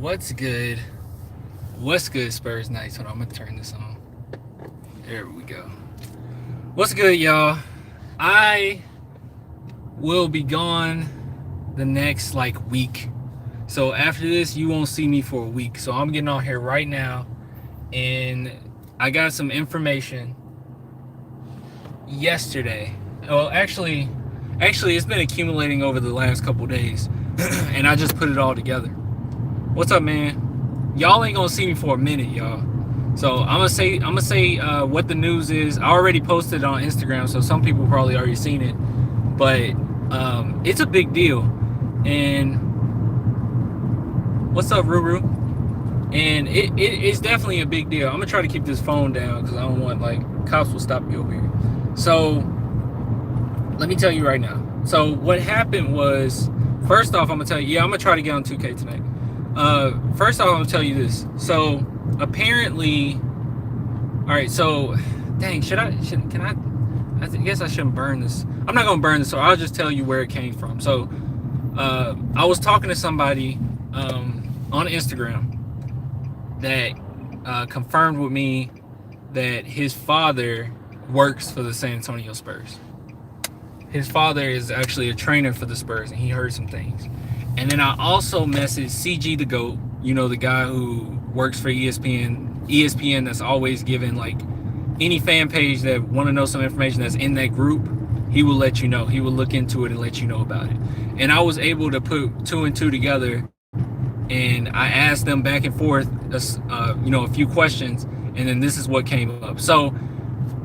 What's good? What's good, Spurs Nights? Hold on, I'm gonna turn this on. There we go. What's good, y'all? I will be gone the next week. So after this, you won't see me for a week. So I'm getting on here right now, and I got some information yesterday. Well, actually, it's been accumulating over the last couple days, and I just put it all together. What's up, man? Y'all ain't gonna see me for a minute, y'all. So I'm gonna say what the news is. I already posted it on Instagram, so some people probably already seen it. But it's a big deal. And what's up, Ruru? And it's definitely a big deal. I'm gonna try to keep this phone down because I don't want cops will stop me over here. So let me tell you right now. So what happened was, first off, I'm gonna tell you. Yeah, I'm gonna try to get on 2K tonight. First off, I'm gonna tell you this. So apparently, all right. So, dang, can I guess I shouldn't burn this. I'm not gonna burn this, so I'll just tell you where it came from. So, I was talking to somebody on Instagram that confirmed with me that his father works for the San Antonio Spurs. His father is actually a trainer for the Spurs, and he heard some things. And then I also messaged CG the GOAT, the guy who works for ESPN. ESPN that's always giving any fan page that want to know some information that's in that group, he will let you know. He will look into it and let you know about it. And I was able to put two and two together, and I asked them back and forth, a few questions, and then this is what came up. So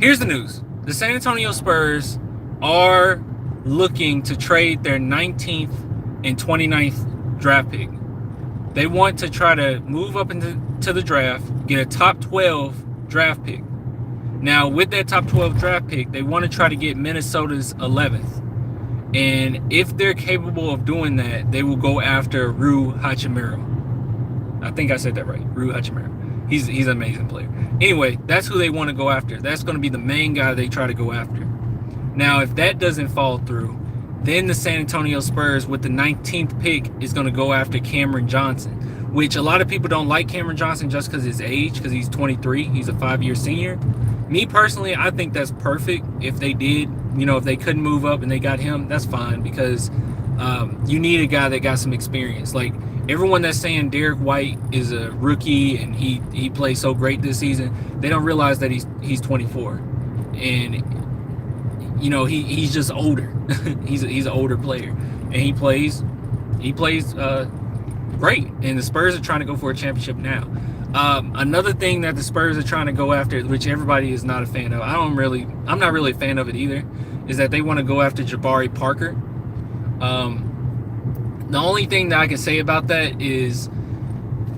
here's the news: the San Antonio Spurs are looking to trade their 19th and 29th draft pick. They want to try to move up into the draft, get a top 12 draft pick. Now, with that top 12 draft pick, they want to try to get Minnesota's 11th. And if they're capable of doing that, they will go after Rui Hachimura. I think I said that right. Rui Hachimura. He's an amazing player. Anyway, that's who they want to go after. That's going to be the main guy they try to go after. Now, if that doesn't fall through, then the San Antonio Spurs with the 19th pick is going to go after Cameron Johnson, which a lot of people don't like Cameron Johnson just because his age, because he's 23. He's a 5-year senior. Me personally, I think that's perfect. If they did, if they couldn't move up and they got him, that's fine, because you need a guy that got some experience. Like everyone that's saying Derek White is a rookie and he plays so great this season, they don't realize that he's 24. And he's just older. he's an older player, and he plays great. And the Spurs are trying to go for a championship now. Another thing that the Spurs are trying to go after, which everybody is not a fan of, I'm not really a fan of it either, is that they want to go after Jabari Parker. The only thing that I can say about that is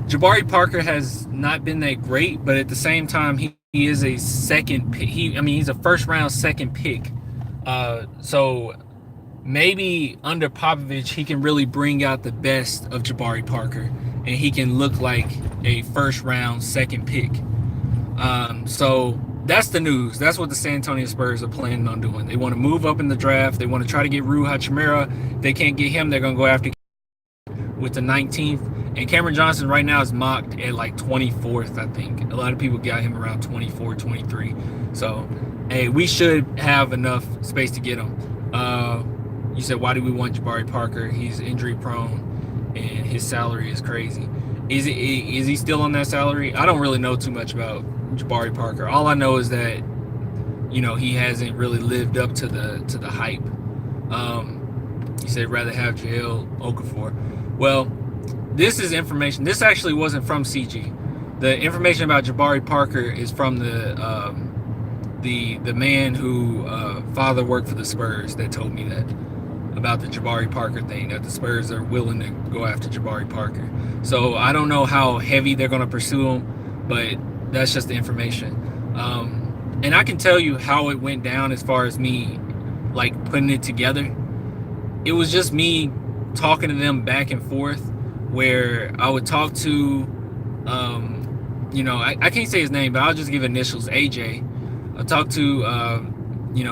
Jabari Parker has not been that great, but at the same time, he is a second pick. He's a first round second pick. So maybe under Popovich, he can really bring out the best of Jabari Parker, and he can look like a first round second pick. So that's the news. That's what the San Antonio Spurs are planning on doing. They want to move up in the draft. They want to try to get Rui Hachimura. If they can't get him, they're going to go after with the 19th. And Cameron Johnson right now is mocked at 24th, I think. A lot of people got him around 24, 23. So, hey, we should have enough space to get him. You said, why do we want Jabari Parker? He's injury prone, and his salary is crazy. Is he still on that salary? I don't really know too much about Jabari Parker. All I know is that, he hasn't really lived up to the hype. He said rather have JL Okafor. Well, this is information. This actually wasn't from CG. The information about Jabari Parker is from the man who father worked for the Spurs that told me that about the Jabari Parker thing, that the Spurs are willing to go after Jabari Parker. So I don't know how heavy they're going to pursue him, but that's just the information. And I can tell you how it went down as far as me putting it together. It was just me talking to them back and forth, where I would talk to, I can't say his name, but I'll just give initials, AJ. I'll talk to,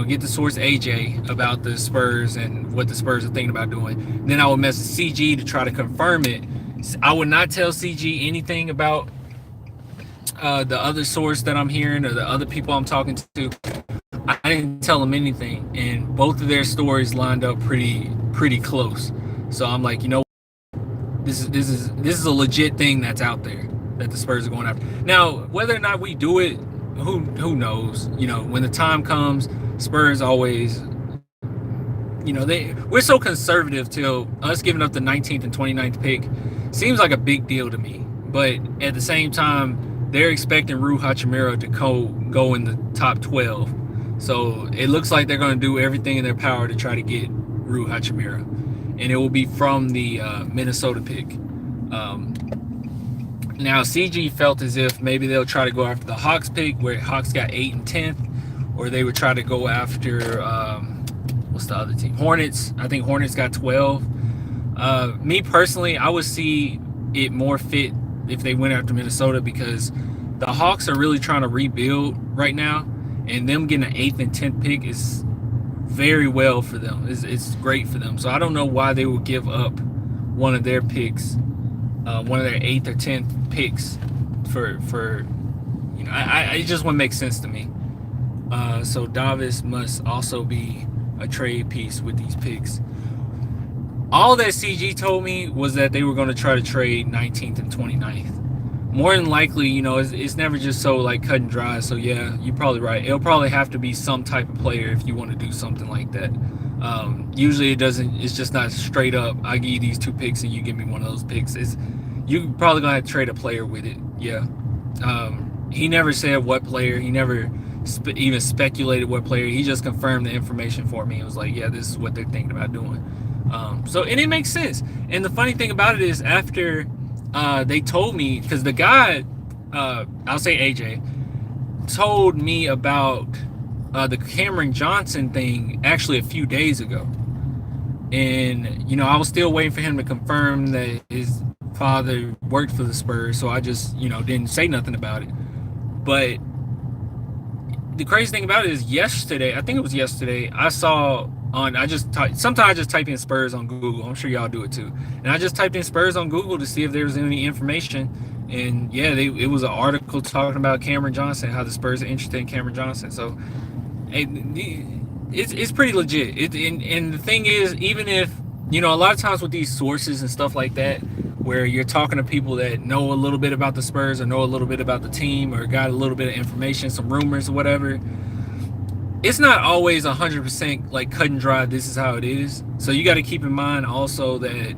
get the source AJ about the Spurs and what the Spurs are thinking about doing. Then I would message CG to try to confirm it. I would not tell CG anything about the other source that I'm hearing or the other people I'm talking to. I didn't tell them anything, and both of their stories lined up pretty close. So I'm like, you know, this is a legit thing that's out there that the Spurs are going after. Now, whether or not we do it, who knows? You know, when the time comes, Spurs always, you know, we're so conservative till us giving up the 19th and 29th pick seems like a big deal to me. But at the same time, they're expecting Rui Hachimura to go in the top 12. So it looks like they're going to do everything in their power to try to get Rui Hachimura. And it will be from the Minnesota pick. Now, CG felt as if maybe they'll try to go after the Hawks pick, where Hawks got 8th and 10th, or they would try to go after, what's the other team? Hornets. I think Hornets got 12. Me personally, I would see it more fit if they went after Minnesota, because the Hawks are really trying to rebuild right now, and them getting an 8th and 10th pick is very well for them. It's great for them. So I don't know why they would give up one of their picks, one of their 8th or 10th picks for you know, it just wouldn't make sense to me. So Davis must also be a trade piece with these picks. All that CG told me was that they were going to try to trade 19th and 29th. More than likely, you know, it's never just so like cut and dry. So yeah, you're probably right. It'll probably have to be some type of player if you want to do something like that. Usually it doesn't. It's just not straight up, I give you these 2 picks and you give me one of those picks. You probably gonna have to trade a player with it. Yeah. He never said what player. He never even speculated what player. He just confirmed the information for me. It was like, yeah, this is what they're thinking about doing. So, and it makes sense. And the funny thing about it is, after they told me, because the guy, I'll say AJ, told me about the Cameron Johnson thing actually a few days ago. And, you know, I was still waiting for him to confirm that his father worked for the Spurs, so I just, you know, didn't say nothing about it. But the crazy thing about it is, yesterday, I think it was yesterday, I saw on, sometimes I just type in Spurs on Google. I'm sure y'all do it too. And I just typed in Spurs on Google to see if there was any information. And yeah, it was an article talking about Cameron Johnson, how the Spurs are interested in Cameron Johnson. So it's pretty legit. And the thing is, even if, you know, a lot of times with these sources and stuff like that, where you're talking to people that know a little bit about the Spurs or know a little bit about the team or got a little bit of information, some rumors or whatever, it's not always 100% like cut and dry, this is how it is. So you got to keep in mind also that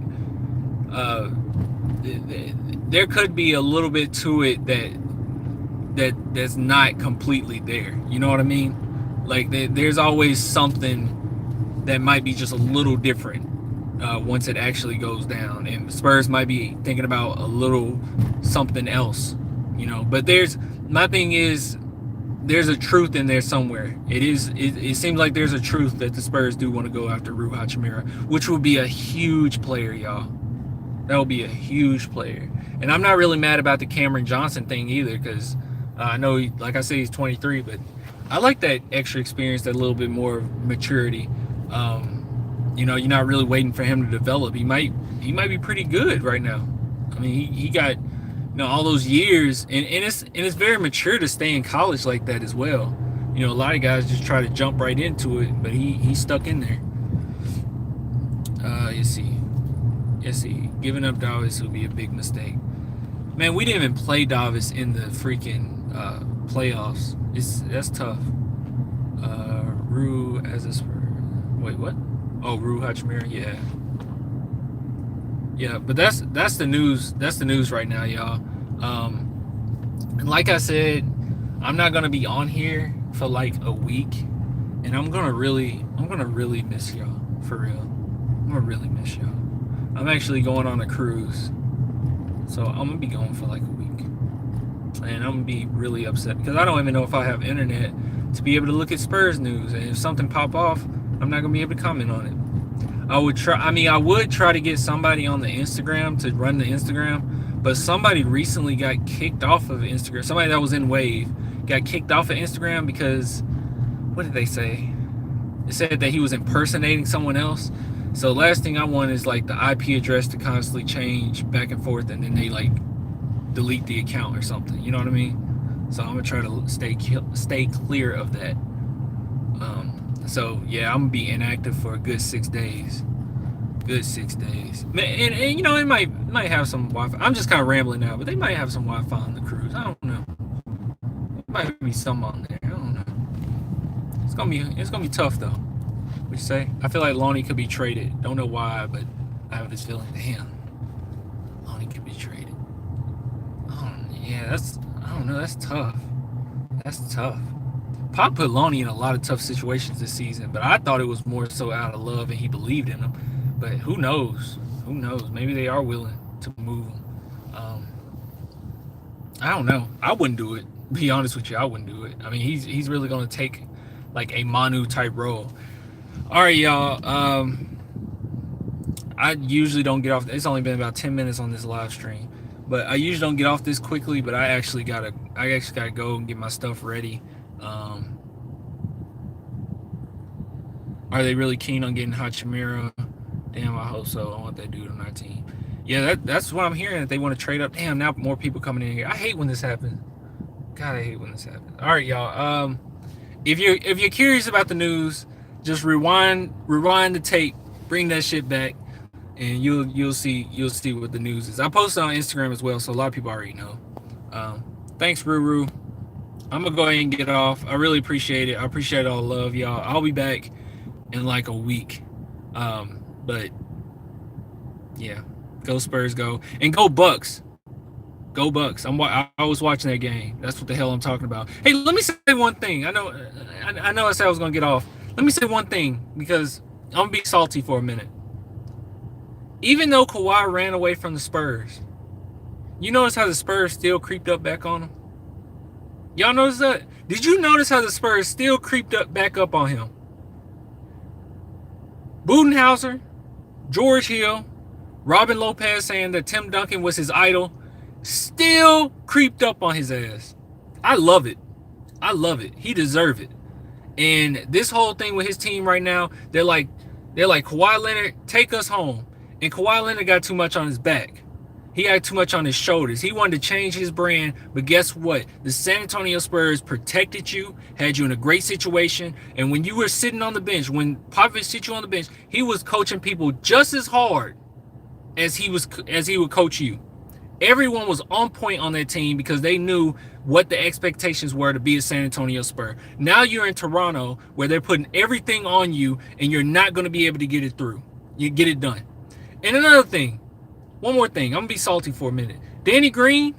there could be a little bit to it that's not completely there. You know what I mean? Like there's always something that might be just a little different once it actually goes down, and Spurs might be thinking about a little something else, you know. But my thing is, there's a truth in there somewhere. It seems like there's a truth that the Spurs do want to go after Rui Hachimura, which would be a huge player, y'all. That would be a huge player. And I'm not really mad about the Cameron Johnson thing either, because I know, like I said, he's 23, but I like that extra experience, that little bit more maturity. You know, you're not really waiting for him to develop. He might be pretty good right now. I mean, he got, you know, all those years, and it's very mature to stay in college like that as well. You know, a lot of guys just try to jump right into it, but he stuck in there. Let's see. Giving up Davis would be a big mistake. Man, we didn't even play Davis in the freaking playoffs. That's tough. Rue as a Spurs. Wait, what? Oh, Rui Hachimura, yeah. But that's the news. That's the news right now, y'all. And like I said, I'm not gonna be on here for like a week, and I'm gonna really miss y'all, for real. I'm gonna really miss y'all. I'm actually going on a cruise, so I'm gonna be going for like a week, and I'm gonna be really upset because I don't even know if I have internet to be able to look at Spurs news, and if something pop off, I'm not gonna be able to comment on it. I would try to get somebody on the Instagram to run the Instagram, but somebody recently got kicked off of Instagram. Somebody that was in Wave got kicked off of Instagram because, what did they say? They said that he was impersonating someone else. So last thing I want is like the IP address to constantly change back and forth, and then they like delete the account or something. You know what I mean? So I'm gonna try to stay clear of that. So yeah, I'm gonna be inactive for a good 6 days. Good 6 days. And you know, it might have some Wi-Fi. I'm just kind of rambling now, but they might have some Wi-Fi on the cruise. I don't know. There might be some on there. I don't know. It's gonna be tough though. What you say? I feel like Lonnie could be traded. Don't know why, but I have this feeling. Damn, Lonnie could be traded. Yeah, I don't know. That's tough. That's tough. Pop put Lonnie in a lot of tough situations this season, but I thought it was more so out of love and he believed in him. But who knows? Who knows? Maybe they are willing to move him. I don't know. I wouldn't do it. Be honest with you, I wouldn't do it. I mean, he's really gonna take like a Manu type role. All right, y'all. I usually don't get off. It's only been about 10 minutes on this live stream, but I usually don't get off this quickly. But I actually gotta go and get my stuff ready. Are they really keen on getting Hachimura? Damn, I hope so. I want that dude on our team. Yeah, that's what I'm hearing. That they want to trade up. Damn, now more people coming in here. I hate when this happens. God, I hate when this happens. All right, y'all. If you're curious about the news, just rewind the tape, bring that shit back, and you'll see what the news is. I posted on Instagram as well, so a lot of people already know. Thanks, Ruru. I'm gonna go ahead and get off. I really appreciate it. I appreciate all the love, y'all. I'll be back in like a week. But yeah, go Spurs, go, and go Bucks. Go Bucks. I was watching that game. That's what the hell I'm talking about. Hey, let me say one thing. I know I said I was gonna get off. Let me say one thing because I'm gonna be salty for a minute. Even though Kawhi ran away from the Spurs, you notice how the Spurs still creeped up back on him? Y'all notice that? Did you notice how the Spurs still creeped up back up on him? Budenhauser, George Hill, Robin Lopez saying that Tim Duncan was his idol, still creeped up on his ass. I love it. I love it. He deserves it. And this whole thing with his team right now, they're like Kawhi Leonard, take us home. And Kawhi Leonard got too much on his back. He had too much on his shoulders. He wanted to change his brand, but guess what? The San Antonio Spurs protected you, had you in a great situation, and when you were sitting on the bench, when Popovich sit you on the bench, he was coaching people just as hard as he would coach you. Everyone was on point on that team because they knew what the expectations were to be a San Antonio Spur. Now you're in Toronto where they're putting everything on you and you're not going to be able to get it through. You get it done. And another thing, one more thing. I'm going to be salty for a minute. Danny Green,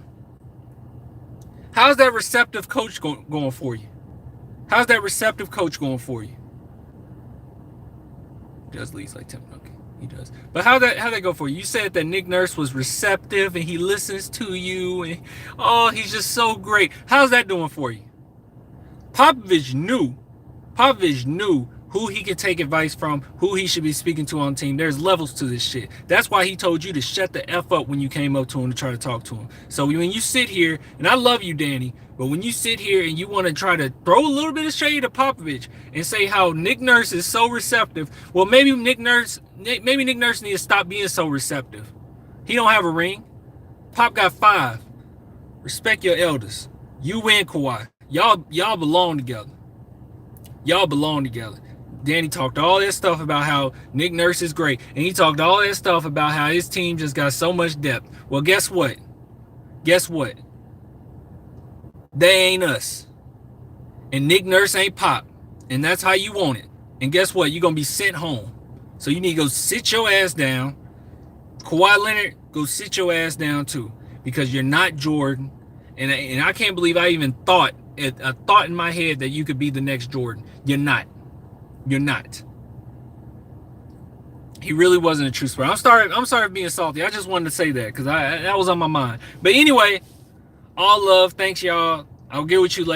how's that receptive coach going for you? How's that receptive coach going for you? He does leads like Tim Duncan. He does. But how'd that go for you? You said that Nick Nurse was receptive and he listens to you. And he's just so great. How's that doing for you? Popovich knew who he could take advice from, who he should be speaking to on the team. There's levels to this shit. That's why he told you to shut the F up when you came up to him to try to talk to him. So when you sit here, and I love you, Danny, but when you sit here and you want to try to throw a little bit of shade at Popovich and say how Nick Nurse is so receptive, well, maybe Nick Nurse needs to stop being so receptive. He don't have a ring. Pop got 5. Respect your elders. You win, Kawhi. Y'all belong together. Y'all belong together. Danny talked all that stuff about how Nick Nurse is great. And he talked all that stuff about how his team just got so much depth. Well, guess what? They ain't us. And Nick Nurse ain't Pop. And that's how you want it. And guess what? You're going to be sent home. So you need to go sit your ass down. Kawhi Leonard, go sit your ass down too. Because you're not Jordan. And I can't believe I even thought in my head that you could be the next Jordan. You're not. You're not. He really wasn't a true Spur. I'm sorry for being salty. I just wanted to say that because that was on my mind. But anyway, all love. Thanks, y'all. I'll get with you later.